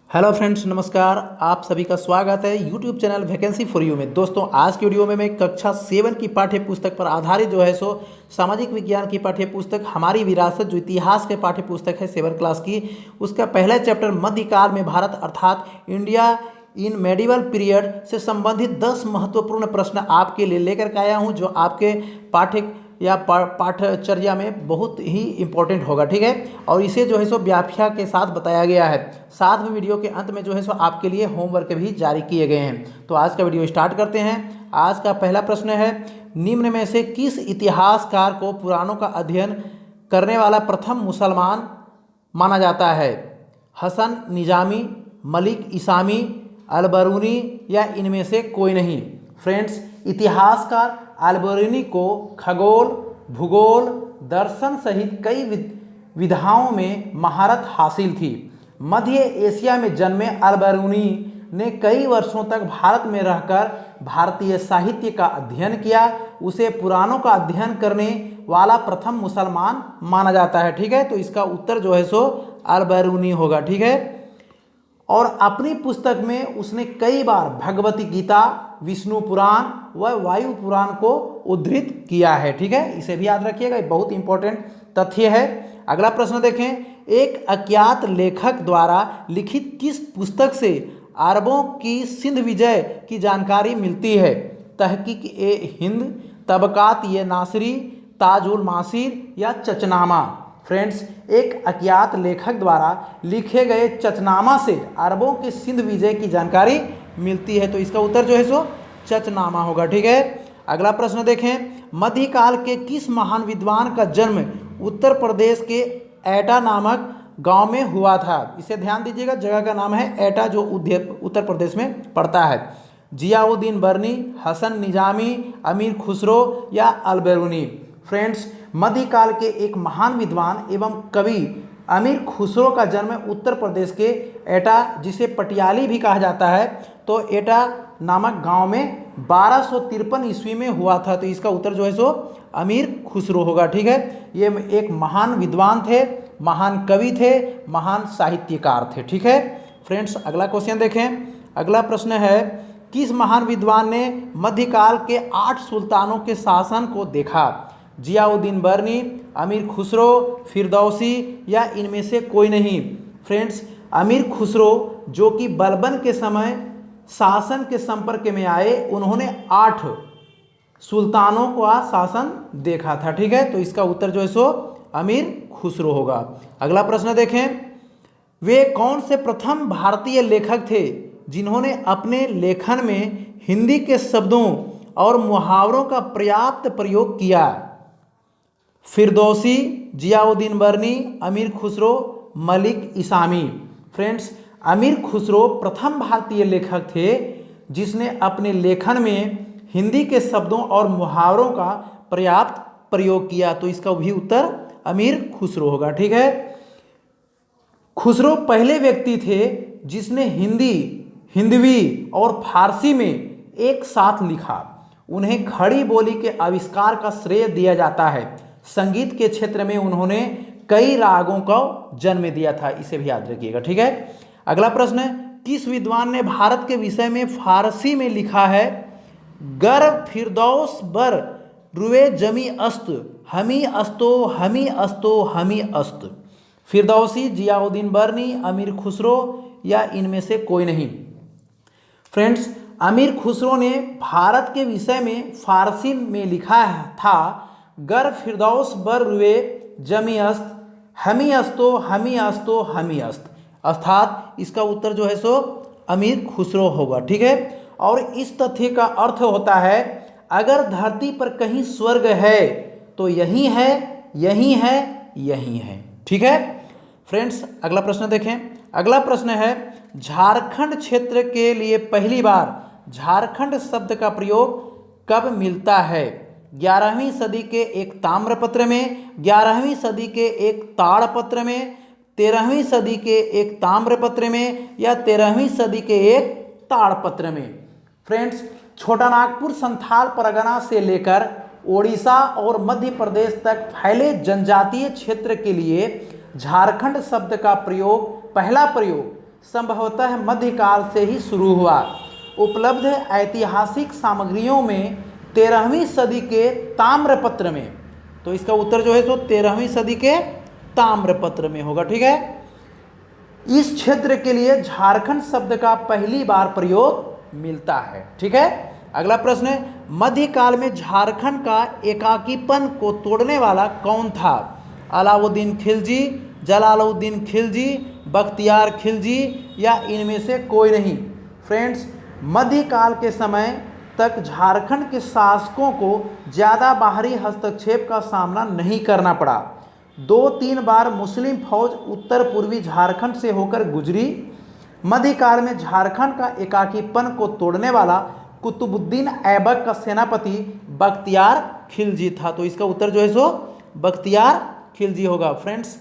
Hello friends, नमस्कार। आप सभी का स्वागत है YouTube channel vacancy for you में। दोस्तों, आज की वीडियो में मैं कक्षा 7 की पाठ्य पुस्तक पर आधारित सामाजिक विज्ञान की पाठ्य पुस्तक हमारी विरासत, जो इतिहास के पाठ्य पुस्तक है 7 क्लास की, उसका पहला चैप्टर मध्यकाल में भारत अर्थात इंडिया इन मेडिवल पीरियड से संबंधित 10 महत्वपूर्ण प्रश्न आपके लिए लेकर के आया हूँ, जो आपके पाठ्य या पाठचर्या में बहुत ही इम्पोर्टेंट होगा। ठीक है, और इसे व्याख्या के साथ बताया गया है। साथ में वीडियो के अंत में आपके लिए होमवर्क भी जारी किए गए हैं। तो आज का वीडियो स्टार्ट करते हैं। आज का पहला प्रश्न है, निम्न में से किस इतिहासकार को पुराणों का अध्ययन करने वाला प्रथम मुसलमान माना जाता है? हसन निजामी, मलिक इसामी, अलबरूनी या इनमें से कोई नहीं? फ्रेंड्स, इतिहासकार अलबरूनी को खगोल, भूगोल, दर्शन सहित कई विधाओं में महारत हासिल थी। मध्य एशिया में जन्मे अलबरूनी ने कई वर्षों तक भारत में रहकर भारतीय साहित्य का अध्ययन किया। उसे पुराणों का अध्ययन करने वाला प्रथम मुसलमान माना जाता है। ठीक है, तो इसका उत्तर अलबरूनी होगा। ठीक है, और अपनी पुस्तक में उसने कई बार भगवती गीता, विष्णु पुराण व वायु पुराण को उद्धृत किया है। ठीक है, इसे भी याद रखिएगा, बहुत इंपॉर्टेंट तथ्य है। अगला प्रश्न देखें, एक अज्ञात लेखक द्वारा लिखित किस पुस्तक से अरबों की सिंध विजय की जानकारी मिलती है? तहकीक ए हिंद, तबकात ये नासिरी, ताजुल मासिर या चचनामा? फ्रेंड्स, एक अज्ञात लेखक द्वारा लिखे गए चचनामा से अरबों के सिंध विजय की जानकारी मिलती है। तो इसका उत्तर चचनामा होगा। ठीक है, अगला प्रश्न देखें, मध्यकाल के किस महान विद्वान का जन्म उत्तर प्रदेश के एटा नामक गांव में हुआ था? इसे ध्यान दीजिएगा, जगह का नाम है एटा, जो उत्तर प्रदेश में पड़ता है। जियाउद्दीन बर्नी, हसन निजामी, अमीर खुसरो या अलबरूनी? फ्रेंड्स, मध्यकाल के एक महान विद्वान एवं कवि अमीर खुसरो का जन्म उत्तर प्रदेश के एटा, जिसे पटियाली भी कहा जाता है, तो एटा नामक गांव में 1253 ईस्वी में हुआ था। तो इसका उत्तर अमीर खुसरो होगा। ठीक है, ये एक महान विद्वान थे, महान कवि थे, महान साहित्यकार थे। ठीक है फ्रेंड्स, अगला क्वेश्चन देखें। अगला प्रश्न है, किस महान विद्वान ने मध्यकाल के 8 सुल्तानों के शासन को देखा? जियाउद्दीन बर्नी, अमीर खुसरो, फिरदौसी या इनमें से कोई नहीं? फ्रेंड्स, अमीर खुसरो जो कि बलबन के समय शासन के संपर्क में आए, उन्होंने 8 सुल्तानों का शासन देखा था। ठीक है, तो इसका उत्तर अमीर खुसरो होगा। अगला प्रश्न देखें, वे कौन से प्रथम भारतीय लेखक थे जिन्होंने अपने लेखन में हिंदी के शब्दों और मुहावरों का पर्याप्त प्रयोग किया? फिरदौसी, जियाउद्दीन बर्नी, अमीर खुसरो, मलिक इसामी? फ्रेंड्स, अमीर खुसरो प्रथम भारतीय लेखक थे जिसने अपने लेखन में हिंदी के शब्दों और मुहावरों का पर्याप्त प्रयोग किया। तो इसका भी उत्तर अमीर खुसरो होगा। ठीक है, खुसरो पहले व्यक्ति थे जिसने हिंदी, हिंदवी और फारसी में एक साथ लिखा। उन्हें खड़ी बोली के आविष्कार का श्रेय दिया जाता है। संगीत के क्षेत्र में उन्होंने कई रागों को जन्म दिया था, इसे भी याद रखिएगा। ठीक है, अगला प्रश्न, किस विद्वान ने भारत के विषय में फारसी में लिखा है? गर फिरदौस बर रुए जमी अस्त, हमी अस्तो हमी अस्तो हमी अस्त? फिरदौसी, जियाउद्दीन बर्नी, अमीर खुसरो या इनमें से कोई नहीं? फ्रेंड्स, अमीर खुसरो ने भारत के विषय में फारसी में लिखा था, गर फिरदौस बर रुए जमी अस्त, हमी अस्तो हमी अस्तो हमी अस्त, अर्थात इसका उत्तर अमीर खुसरो होगा। ठीक है, और इस तथ्य का अर्थ होता है, अगर धरती पर कहीं स्वर्ग है तो यही है, यही है, यही है। ठीक है फ्रेंड्स, अगला प्रश्न देखें। अगला प्रश्न है, झारखंड क्षेत्र के लिए पहली बार झारखंड शब्द का प्रयोग कब मिलता है? 11वीं सदी के एक ताम्रपत्र में, 11वीं सदी के एक ताड़पत्र में, 13वीं सदी के एक ताम्रपत्र में या 13वीं सदी के एक ताड़पत्र में? फ्रेंड्स, छोटा नागपुर संथाल परगना से लेकर ओडिशा और मध्य प्रदेश तक फैले जनजातीय क्षेत्र के लिए झारखंड शब्द का प्रयोग, पहला प्रयोग संभवतः मध्यकाल से ही शुरू हुआ। उपलब्ध ऐतिहासिक सामग्रियों में 13वीं सदी के ताम्रपत्र में, तो इसका उत्तर जो है सो 13वीं सदी के ताम्रपत्र में होगा। ठीक है, इस क्षेत्र के लिए झारखंड शब्द का पहली बार प्रयोग मिलता है। ठीक है, अगला प्रश्न है, मध्यकाल में झारखंड का एकाकीपन को तोड़ने वाला कौन था? अलाउद्दीन खिलजी, जलालुद्दीन खिलजी, बख्तियार खिलजी या इनमें से कोई नहीं। फ्रेंड्स, मध्यकाल के समय तक झारखंड के शासकों को ज़्यादा बाहरी हस्तक्षेप का सामना नहीं करना पड़ा। 2-3 बार मुस्लिम फौज उत्तर पूर्वी झारखंड से होकर गुजरी। मध्यकाल में झारखंड का एकाकीपन को तोड़ने वाला कुतुबुद्दीन ऐबक का सेनापति बख्तियार खिलजी था। तो इसका उत्तर जो है सो बख्तियार खिलजी होगा। फ्रेंड्स,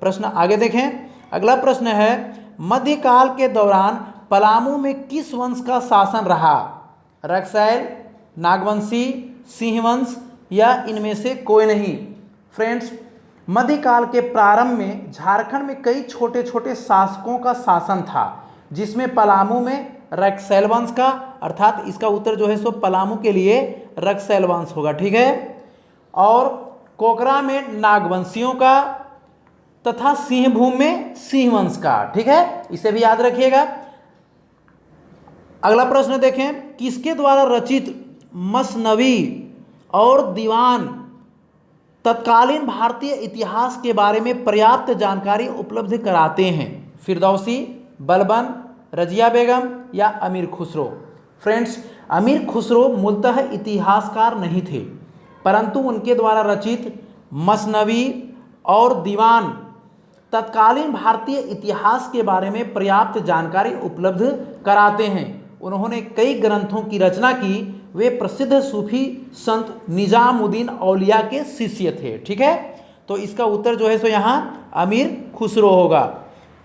प्रश्न आगे देखें। अगला प्रश्न है, मध्यकाल के दौरान पलामू में किस वंश का शासन रहा? रक्सैल, नागवंशी, सिंहवंश या इनमें से कोई नहीं। फ्रेंड्स, मध्यकाल के प्रारंभ में झारखंड में कई छोटे छोटे शासकों का शासन था, जिसमें पलामू में रक्सैल वंश का, अर्थात इसका उत्तर जो है सो पलामू के लिए रक्सैल वंश होगा। ठीक है, और कोकरा में नागवंशियों का तथा सिंहभूम में सिंह वंश का। ठीक है, इसे भी याद रखिएगा। अगला प्रश्न देखें, किसके द्वारा रचित मसनवी और दीवान तत्कालीन भारतीय इतिहास के बारे में पर्याप्त जानकारी उपलब्ध कराते हैं? फिरदौसी, बलबन, रजिया बेगम या अमीर खुसरो? फ्रेंड्स, अमीर खुसरो मूलतः इतिहासकार नहीं थे, परंतु उनके द्वारा रचित मसनवी और दीवान तत्कालीन भारतीय इतिहास के बारे में पर्याप्त जानकारी उपलब्ध कराते हैं। उन्होंने कई ग्रंथों की रचना की। वे प्रसिद्ध सूफी संत निजामुद्दीन औलिया के शिष्य थे। ठीक है, तो इसका उत्तर जो है सो यहाँ अमीर खुसरो होगा।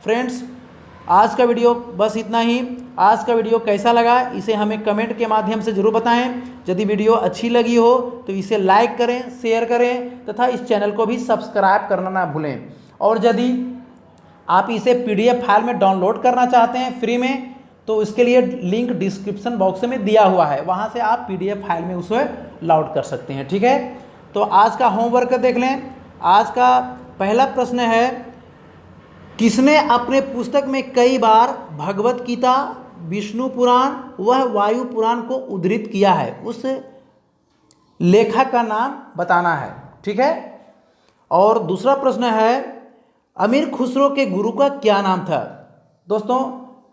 फ्रेंड्स, आज का वीडियो बस इतना ही। आज का वीडियो कैसा लगा इसे हमें कमेंट के माध्यम से ज़रूर बताएं। यदि वीडियो अच्छी लगी हो तो इसे लाइक करें, शेयर करें तथा इस चैनल को भी सब्सक्राइब करना ना भूलें। और यदि आप इसे PDF फाइल में डाउनलोड करना चाहते हैं फ्री में, तो इसके लिए लिंक डिस्क्रिप्शन बॉक्स में दिया हुआ है, वहाँ से आप PDF फाइल में उसे लोड कर सकते हैं। ठीक है, तो आज का होमवर्क देख लें। आज का पहला प्रश्न है, किसने अपने पुस्तक में कई बार भगवत गीता, विष्णु पुराण व वायु पुराण को उद्धृत किया है? उस लेखक का नाम बताना है। ठीक है, और दूसरा प्रश्न है, अमीर खुसरो के गुरु का क्या नाम था? दोस्तों,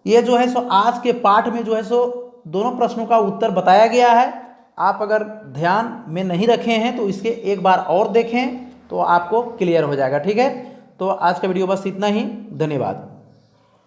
ये जो है सो आज के पाठ में जो है सो दोनों प्रश्नों का उत्तर बताया गया है। आप अगर ध्यान में नहीं रखे हैं तो इसके एक बार और देखें तो आपको क्लियर हो जाएगा। ठीक है, तो आज का वीडियो बस इतना ही। धन्यवाद।